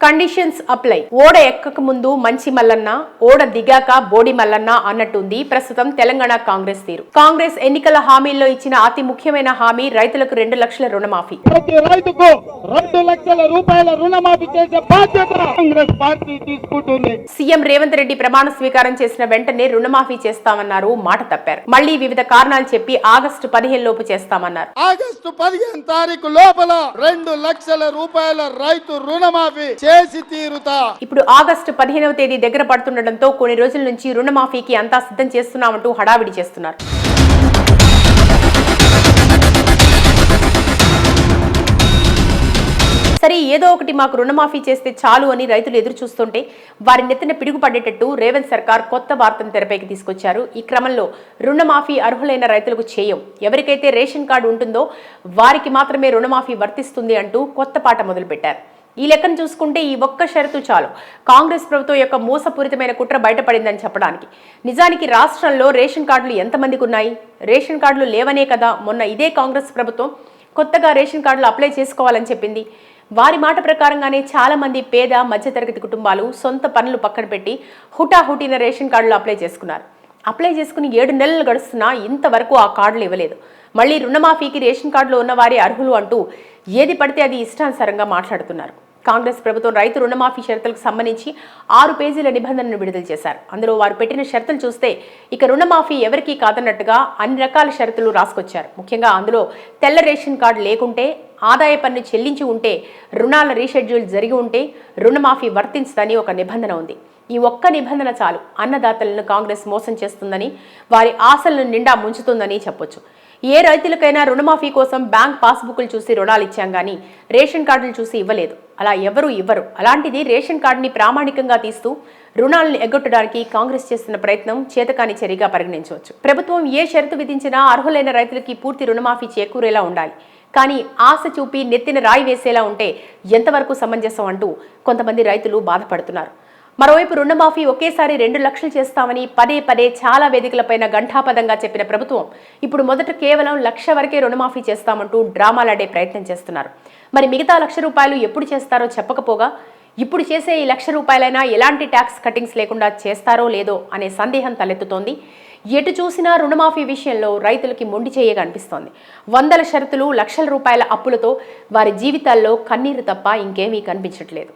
Conditions apply. ఓడ ఎక్కక ముందు మంచి మల్లన్న, ఓడ దిగాక బోడి మల్లన్న అన్నట్టుంది ప్రస్తుతం తెలంగాణ కాంగ్రెస్ తీరు. కాంగ్రెస్ ఎన్నికల హామీల్లో ఇచ్చిన అతి ముఖ్యమైన హామీ రైతులకు 2 లక్షల రుణమాఫీ. ప్రతి రైతుకు 2 లక్షల రూపాయల రుణమాఫీ చేసే బాధ్యత కాంగ్రెస్ పార్టీ తీసుకుంటుంది. సీఎం రేవంత్ రెడ్డి ప్రమాణ స్వీకారం చేసిన వెంటనే రుణమాఫీ చేస్తామన్నారు, మాట తప్పారు. మళ్లీ వివిధ కారణాలు చెప్పి ఆగస్టు 15 లోపు చేస్తామన్నారు. ఆగస్టు 15 తారీఖు లోపల 2 లక్షల రూపాయల రైతు రుణమాఫీ చేసి తీరుతా. ఇప్పుడు ఆగస్టు 15వ తేదీ దగ్గర పడుతుండటంతో కొన్ని రోజుల నుంచి రుణమాఫీకి అంతా సిద్ధం చేస్తున్నామంటూ హడావిడి చేస్తున్నారు. సరే, ఏదో ఒకటి మాకు రుణమాఫీ చేస్తే చాలు అని రైతులు ఎదురు చూస్తుంటే వారి నెత్తిన పిడుగు పడేటట్టు రేవంత్ సర్కార్ కొత్త వార్తను తెరపైకి తీసుకొచ్చారు. ఈ క్రమంలో రుణమాఫీ అర్హులైన రైతులకు చేయం, ఎవరికైతే రేషన్ కార్డు ఉంటుందో వారికి మాత్రమే రుణమాఫీ వర్తిస్తుంది అంటూ కొత్త పాట మొదలుపెట్టారు. ఈ లెక్కను చూసుకుంటే ఈ ఒక్క షరతు చాలు కాంగ్రెస్ ప్రభుత్వం యొక్క మోసపూరితమైన కుట్ర బయటపడిందని చెప్పడానికి. నిజానికి రాష్ట్రంలో రేషన్ కార్డులు ఎంతమందికి ఉన్నాయి? రేషన్ కార్డులు లేవనే కదా మొన్న ఇదే కాంగ్రెస్ ప్రభుత్వం కొత్తగా రేషన్ కార్డులు అప్లై చేసుకోవాలని చెప్పింది. వారి మాట ప్రకారంగానే చాలా మంది పేద మధ్యతరగతి కుటుంబాలు సొంత పనులు పక్కన పెట్టి హుటాహుటిన రేషన్ కార్డులు అప్లై చేసుకున్నారు. అప్లై చేసుకుని 7 నెలలు గడుస్తున్నా ఇంతవరకు ఆ కార్డులు ఇవ్వలేదు. మళ్ళీ రుణమాఫీకి రేషన్ కార్డులో ఉన్న వారి అర్హులు అంటూ ఏది పడితే అది ఇష్టానుసారంగా మాట్లాడుతున్నారు. కాంగ్రెస్ ప్రభుత్వం రైతు రుణమాఫీ షరతులకు సంబంధించి 6 పేజీల నిబంధనను విడుదల చేశారు. అందులో వారు పెట్టిన షరతులు చూస్తే ఇక రుణమాఫీ ఎవరికీ కాదన్నట్టుగా అన్ని రకాల షరతులు రాసుకొచ్చారు. ముఖ్యంగా అందులో తెల్ల రేషన్ కార్డు లేకుంటే, ఆదాయ పన్ను చెల్లించి ఉంటే, రుణాల రీషెడ్యూల్ జరిగి ఉంటే రుణమాఫీ వర్తించదని ఒక నిబంధన ఉంది. ఈ ఒక్క నిబంధన చాలు అన్నదాతలను కాంగ్రెస్ మోసం చేస్తుందని, వారి ఆశలను నిండా ముంచుతుందని చెప్పొచ్చు. ఏ రైతులకైనా రుణమాఫీ కోసం బ్యాంక్ పాస్బుక్లు చూసి రుణాలు ఇచ్చాం కానీ రేషన్ కార్డులు చూసి ఇవ్వలేదు. అలా ఎవరూ ఇవ్వరు. అలాంటిది రేషన్ కార్డుని ప్రామాణికంగా తీస్తూ రుణాలను ఎగ్గొట్టడానికి కాంగ్రెస్ చేస్తున్న ప్రయత్నం చేతకాని చర్యగా పరిగణించవచ్చు. ప్రభుత్వం ఏ షరతు విధించినా అర్హులైన రైతులకి పూర్తి రుణమాఫీ చేకూరేలా ఉండాలి. కానీ ఆశ చూపి నెత్తిన రాయి వేసేలా ఉంటే ఎంతవరకు సమంజసం అంటూ కొంతమంది రైతులు బాధపడుతున్నారు. మరోవైపు రుణమాఫీ ఒకేసారి 2 లక్షలు చేస్తామని పదే పదే చాలా వేదికలపైన ఘంటాపదంగా చెప్పిన ప్రభుత్వం ఇప్పుడు మొదట కేవలం 1 లక్ష వరకే రుణమాఫీ చేస్తామంటూ డ్రామాలాడే ప్రయత్నం చేస్తున్నారు. మరి మిగతా 1 లక్ష రూపాయలు ఎప్పుడు చేస్తారో చెప్పకపోగా ఇప్పుడు చేసే ఈ 1 లక్ష రూపాయలైనా ఎలాంటి ట్యాక్స్ కటింగ్స్ లేకుండా చేస్తారో లేదో అనే సందేహం తలెత్తుతోంది. ఎటు చూసినా రుణమాఫీ విషయంలో రైతులకి మొండి చేయగా అనిపిస్తోంది. వందల షరతులు, లక్షల రూపాయల అప్పులతో వారి జీవితాల్లో కన్నీరు తప్ప ఇంకేమీ కనిపించట్లేదు.